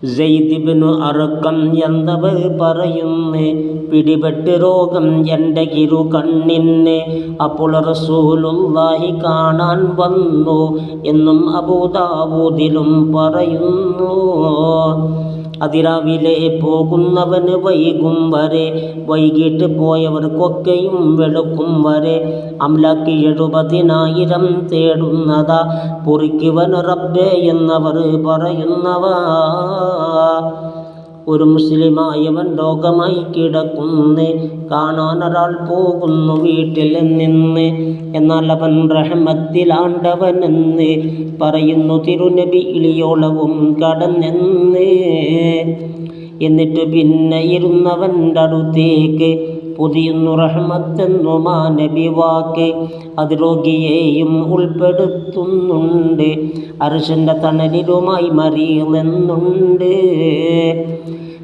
Syed Ibnu Arkham എന്നവർ പറയുന്നു, പിടിപെട്ട് രോഗം എൻ്റെ ഇരു കണ്ണിന്, അപ്പോൾ റസൂലുള്ളാഹി കാണാൻ വന്നു എന്നും അബൂദാവൂദിലും പറയുന്നു. അതിരാവിലെ പോകുന്നവന് വൈകും വരെ, വൈകിട്ട് പോയവർക്കൊക്കെയും വെളുക്കും വരെ. അംലാക്ക് 70,000 തേടുന്നതാ, പൊറിക്കുവൻ റബ്ബേ എന്നവർ പറയുന്നവാ. ഒരു മുസ്ലിമായവൻ രോഗമായി കിടക്കുന്നു, കാണാൻ ഒരാൾ പോകുന്നു വീട്ടിൽ നിന്ന്. എന്നാൽ അവൻ റഹ്മത്തിലാണ്ടവനെന്ന് പറയുന്നു തിരുനബി ഇളിയോളവും കടന്നെന്ന്. എന്നിട്ട് പിന്നെ ഇരുന്നവൻ്റെ അടുത്തേക്ക് പുതിയുന്നു റഹ്മത്തെന്നു മാനബി വാക്ക്. അത് രോഗിയെയും ഉൾപ്പെടുത്തുന്നുണ്ട്, അർശിൻ്റെ തണലിലുമായി മറിയുമെന്നുണ്ട്.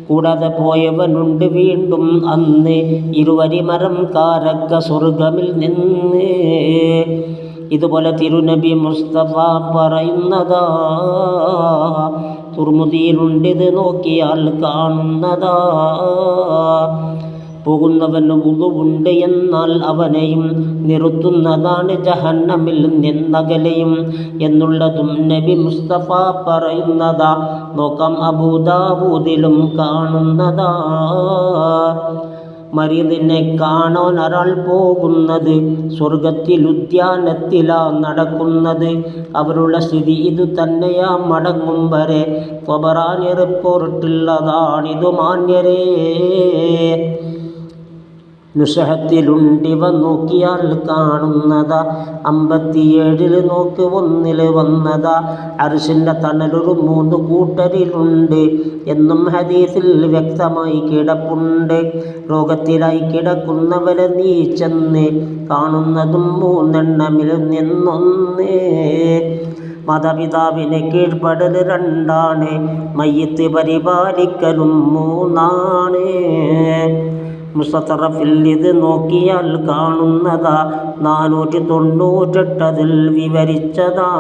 കൂടാതെ പോയവനുണ്ട് വീണ്ടും അന്ന്, ഇരുവരിമരം കാരക്ക സ്വർഗമിൽ നിന്ന്. ഇതുപോലെ തിരുനബി മുസ്തഫ പറയുന്നതാ, തുർമുദിയിലുണ്ടിത് നോക്കിയാൽ കാണുന്നതാ. പോകുന്നവന് വുളുവുണ്ട് എന്നാൽ അവനെയും നിർത്തുന്നതാണ് ജഹന്നമിൽ നിന്നകലെയും എന്നുള്ളതും നബി മുസ്തഫ പറയുന്നതാ. നോക്കാം അബൂദാവൂദിലും കാണുന്നതാ. മരീദിനെ കാണാൻ ഒരാൾ പോകുന്നത് സ്വർഗത്തിൽ ഉദ്യാനത്തിലാ നടക്കുന്നത്. അവരുടെ സ്ഥിതി ഇതു തന്നെയാ മടങ്ങും വരെ. ത്വബറാനി റിപ്പോർട്ടുള്ളതാണിതു മാന്യരേ. നുസഹത്തിലുണ്ടിവ നോക്കിയാൽ കാണുന്നതാ, 57 നോക്ക് 1 വന്നതാ. അർശിൻ്റെ തണലൊരു 3 കൂട്ടരിലുണ്ട് എന്നും ഹദീസിൽ വ്യക്തമായി കിടപ്പുണ്ട്. രോഗത്തിലായി കിടക്കുന്നവരെ നീ ചെന്ന് കാണുന്നതും 3 നിന്നൊന്ന്. മാതാപിതാവിനെ കീഴ്പ്പെടൽ 2, മയ്യത്ത് പരിപാലിക്കലും 3. മുസ്തറഫിൽ ഇത് നോക്കിയാൽ കാണുന്നതാ, 498 വിവരിച്ചതാ.